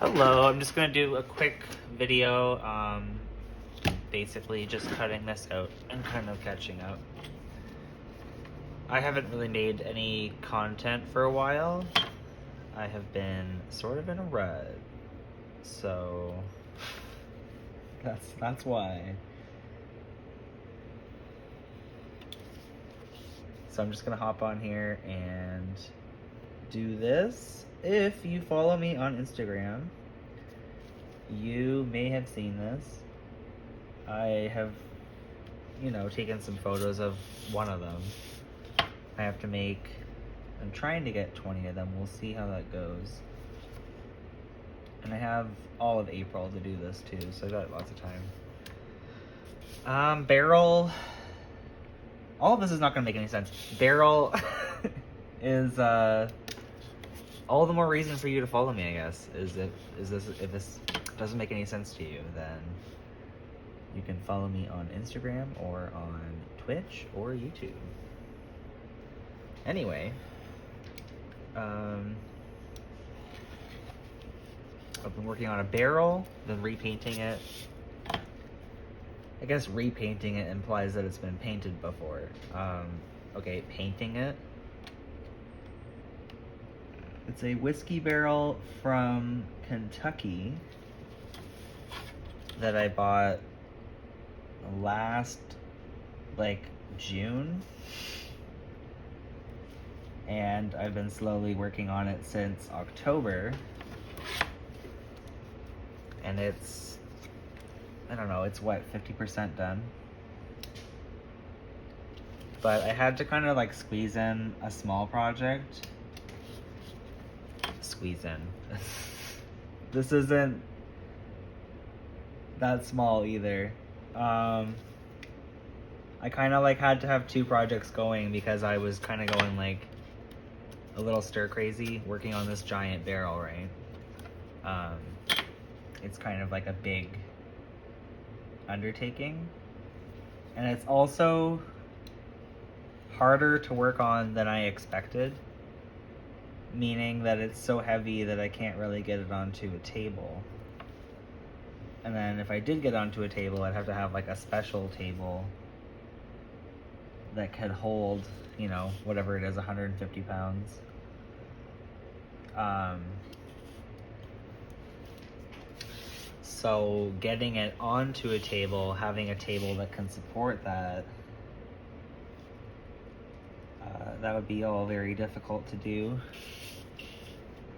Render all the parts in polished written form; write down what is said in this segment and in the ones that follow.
Hello, I'm just gonna do a quick video, basically just cutting this out and kind of catching up. I haven't really made any content for a while. I have been sort of in a rut, so that's why. So I'm just gonna hop on here and do this. If you follow me on Instagram, you may have seen this. I have, taken some photos of one of them. I have to I'm trying to get 20 of them. We'll see how that goes. And I have all of April to do this too, so I got lots of time. Barrel, all of this is not gonna make any sense. Barrel is, all the more reason for you to follow me, I guess, if this doesn't make any sense to you, then you can follow me on Instagram or on Twitch or YouTube. Anyway, I've been working on a barrel, then repainting it. I guess repainting it implies that it's been painted before. Okay, painting it. It's a whiskey barrel from Kentucky that I bought last, June. And I've been slowly working on it since October. And it's, I don't know, it's what, 50% done? But I had to kind of squeeze in a small project. Squeeze in. This isn't that small either. I kind of had to have two projects going because I was kind of going a little stir crazy working on this giant barrel, right? It's kind of a big undertaking, and it's also harder to work on than I expected, meaning that it's so heavy that I can't really get it onto a table. And then if I did get onto a table, I'd have to have a special table that could hold, whatever it is, 150 pounds. So getting it onto a table, having a table that can support that, that would be all very difficult to do.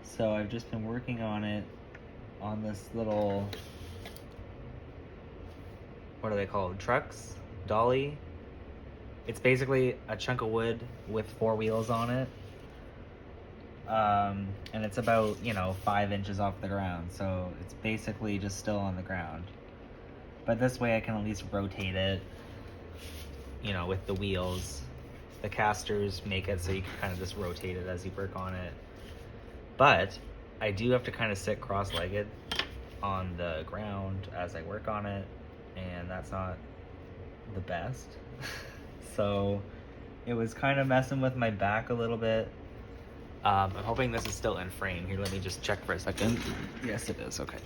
So I've just been working on it on this little, what are they called? Trucks? Dolly? It's basically a chunk of wood with 4 wheels on it. And it's about, 5 inches off the ground. So it's basically just still on the ground. But this way I can at least rotate it, with the wheels. The casters make it so you can kind of just rotate it as you work on it. But I do have to kind of sit cross-legged on the ground as I work on it, and that's not the best. So it was kind of messing with my back a little bit. I'm hoping this is still in frame. Here, let me just check for a second. Yes, it is. Okay.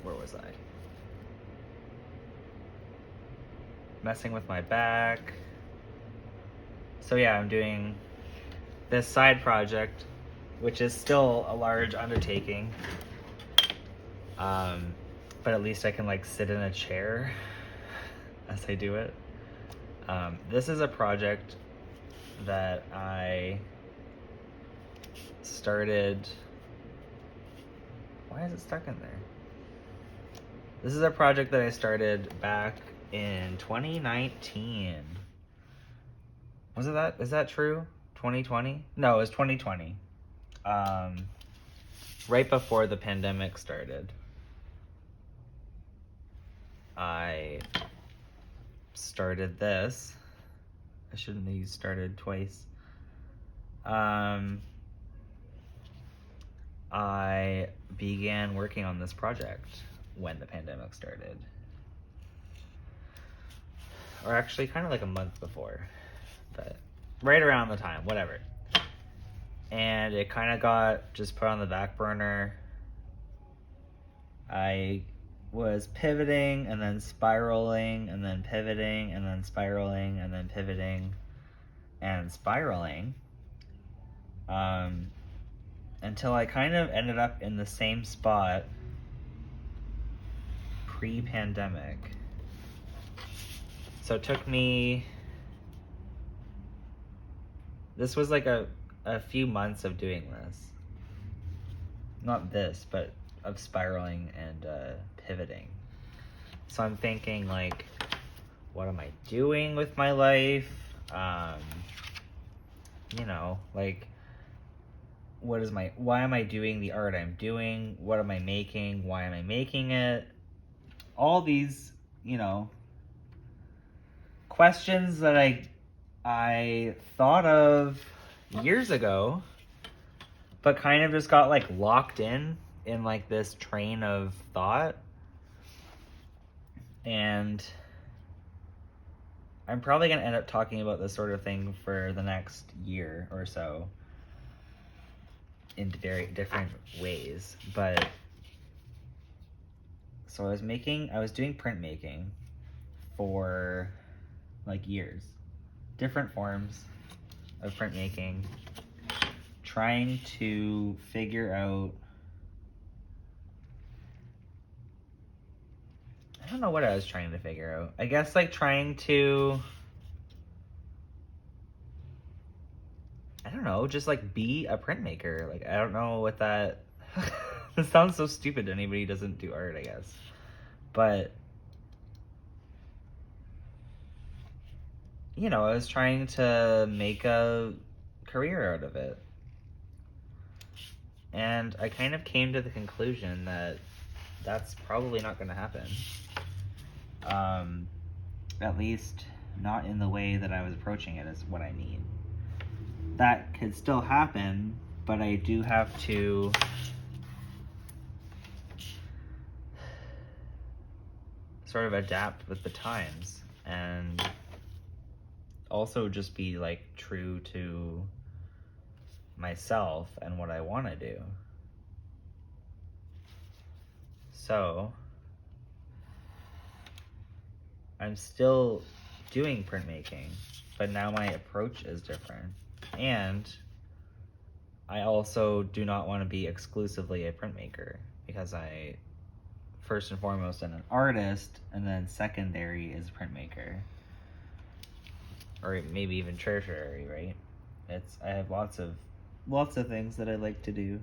Where was I? Messing with my back. So yeah, I'm doing this side project, which is still a large undertaking. But at least I can sit in a chair as I do it. This is a project that I started. Why is it stuck in there? This is a project that I started back in 2019. Was it that? Is that true? 2020? No, it was 2020. Right before the pandemic started. I started this. I shouldn't have used started twice. I began working on this project when the pandemic started. Or actually kind of a month before, but right around the time, whatever. And it kind of got just put on the back burner. I was pivoting and then spiraling and then pivoting and then spiraling and then pivoting and spiraling until I kind of ended up in the same spot pre-pandemic. So it took me, this was like a few months of doing this. Not this, but of spiraling and pivoting. So I'm thinking, like, what am I doing with my life? You know, like, why am I doing the art I'm doing? What am I making? Why am I making it? All these, you know, questions that I thought of years ago, but kind of just got like locked in like this train of thought. And I'm probably going to end up talking about this sort of thing for the next year or so in very different ways. But so I was doing printmaking for like years, different forms of printmaking, trying to figure out, I don't know what I was trying to figure out. I guess like trying to, I don't know, just like be a printmaker. Like, I don't know what that, it sounds so stupid to anybody who doesn't do art, I guess. But, you know, I was trying to make a career out of it. And I kind of came to the conclusion that that's probably not going to happen. At least not in the way that I was approaching it is what I mean. That could still happen, but I do have to sort of adapt with the times and also just be like true to myself and what I want to do. So I'm still doing printmaking, but now my approach is different. And I also do not want to be exclusively a printmaker, because I, first and foremost, am an artist, and then secondary is printmaker. Or maybe even tertiary, right? I have lots of things that I like to do.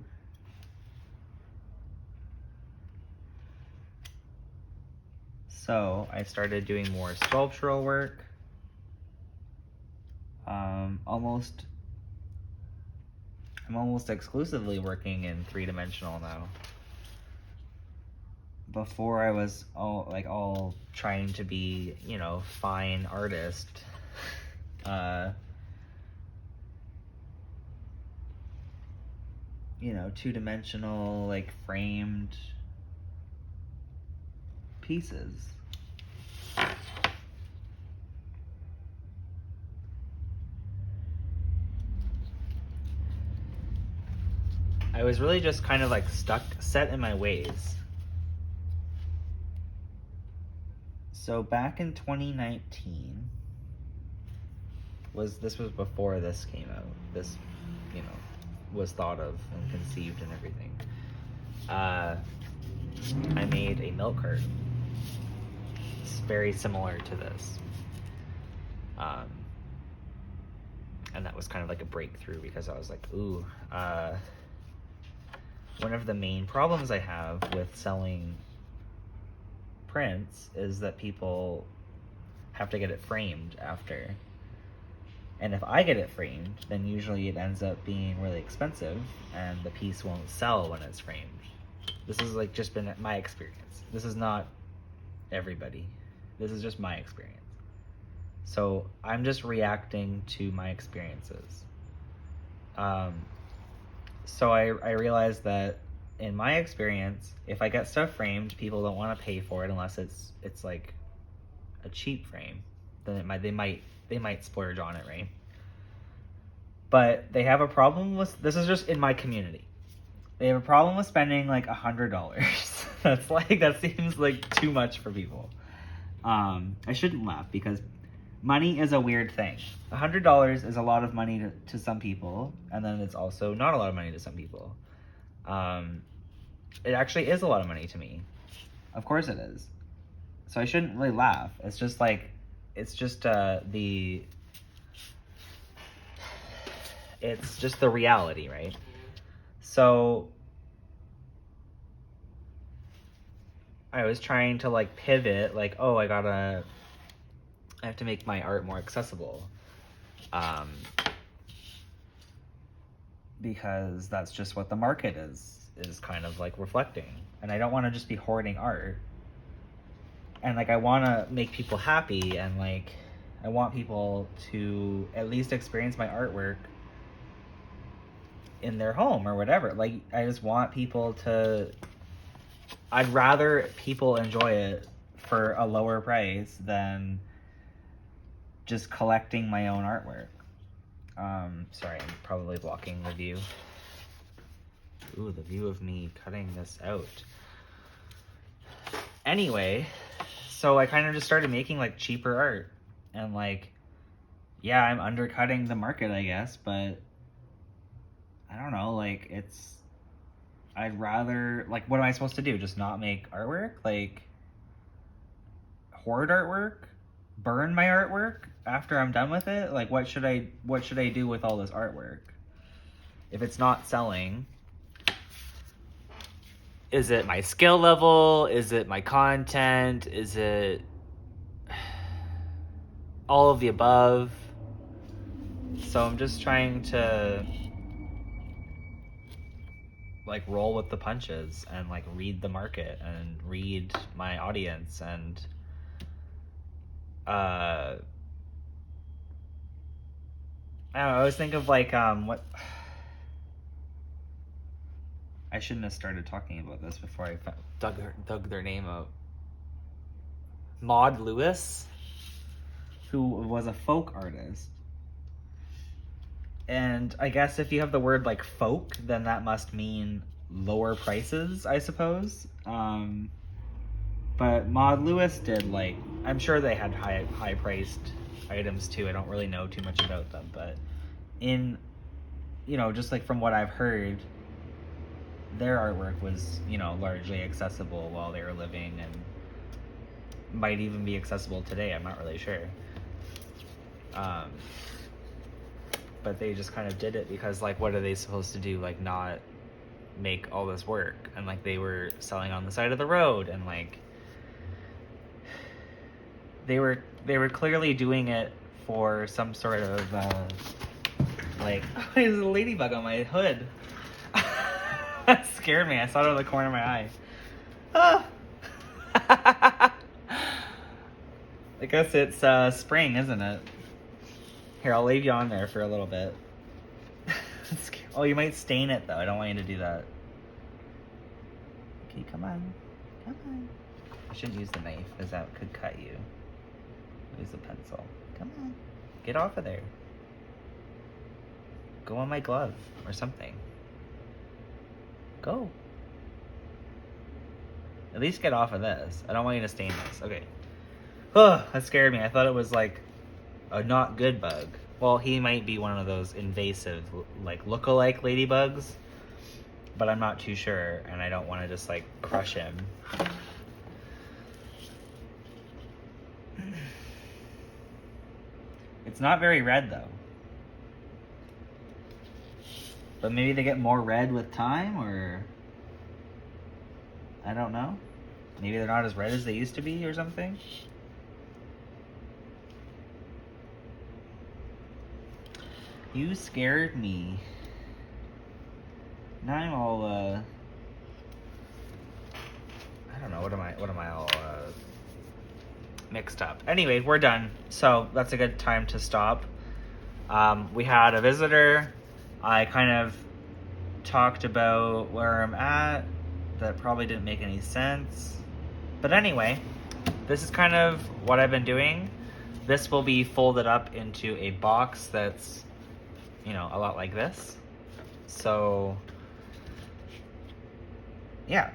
So I started doing more sculptural work. I'm almost exclusively working in 3-dimensional now. Before I was all trying to be, you know, fine artist. You know, 2-dimensional, like framed pieces. I was really just kind of like set in my ways. So back in 2019, this was before this came out. This, you know, was thought of and conceived and everything. I made a milk carton. It's very similar to this. And that was kind of like a breakthrough, because I was like, ooh, one of the main problems I have with selling prints is that people have to get it framed after. And if I get it framed, then usually it ends up being really expensive and the piece won't sell when it's framed. This has like just been my experience. This is not everybody. This is just my experience. So I'm just reacting to my experiences. So I realized that in my experience, if I get stuff framed, people don't want to pay for it unless it's like a cheap frame. Then they might splurge on it, right? But they have a problem with, this is just in my community. They have a problem with spending like $100. That seems like too much for people. I shouldn't laugh because money is a weird thing. $100 is a lot of money to some people, and then it's also not a lot of money to some people. It actually is a lot of money to me. Of course it is. So I shouldn't really laugh. It's just the reality, right? So I was trying to like pivot, like, oh, I have to make my art more accessible. Because that's just what the market is kind of like reflecting. And I don't want to just be hoarding art. And like I want to make people happy, and like I want people to at least experience my artwork in their home or whatever. Like I just want people to, I'd rather people enjoy it for a lower price than just collecting my own artwork. Sorry, I'm probably blocking the view. Ooh, the view of me cutting this out. Anyway, so I kind of just started making like cheaper art, and like, yeah, I'm undercutting the market, I guess, but I don't know, like I'd rather, like, what am I supposed to do? Just not make artwork? Like, hoard artwork? Burn my artwork after I'm done with it? Like, what should I do with all this artwork? If it's not selling, is it my skill level? Is it my content? Is it all of the above? So I'm just trying to like roll with the punches and like read the market and read my audience, and I don't know, I always think of like what I shouldn't have started talking about this before I dug their name out. Maud Lewis, who was a folk artist. And I guess if you have the word like folk, then that must mean lower prices, I suppose. But Maud Lewis did, like, I'm sure they had high priced items too. I don't really know too much about them, but in, you know, just like from what I've heard, their artwork was, you know, largely accessible while they were living, and might even be accessible today. I'm not really sure. But they just kind of did it because, like, what are they supposed to do? Like, not make all this work? And like they were selling on the side of the road, and like they were clearly doing it for some sort of like, oh, there's a ladybug on my hood. That scared me. I saw it out of the corner of my eye. Ah. I guess it's spring, isn't it? Here, I'll leave you on there for a little bit. Oh, you might stain it though. I don't want you to do that. Okay, come on. Come on. I shouldn't use the knife because that could cut you. Use the pencil. Come on. Get off of there. Go on my glove or something. Go. At least get off of this. I don't want you to stain this. Okay. Oh, that scared me. I thought it was like a not good bug. Well, he might be one of those invasive, like, look-alike ladybugs, but I'm not too sure, and I don't want to just, like, crush him. It's not very red, though. But maybe they get more red with time, or I don't know. Maybe they're not as red as they used to be or something. You scared me. Now I'm all I don't know, what am I all mixed up. Anyway, we're done. So that's a good time to stop. We had a visitor. I kind of talked about where I'm at. That probably didn't make any sense. But anyway, this is kind of what I've been doing. This will be folded up into a box that's you know, a lot like this. So yeah,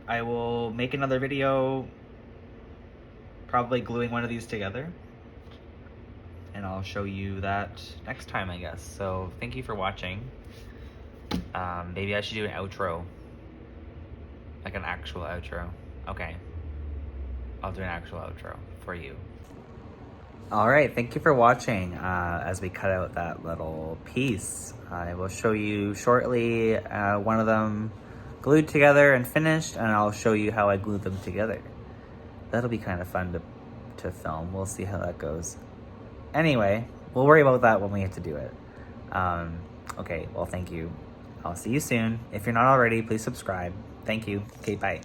I will make another video probably gluing one of these together, and I'll show you that next time, I guess. So thank you for watching. Maybe I should do an outro, like an actual outro. Okay, I'll do an actual outro for you. All right, thank you for watching. As we cut out that little piece, I will show you shortly one of them glued together and finished, and I'll show you how I glued them together. That'll be kind of fun to film. We'll see how that goes. Anyway, we'll worry about that when we get to do it. Okay, well, thank you. I'll see you soon. If you're not already, please subscribe. Thank you. Okay, bye.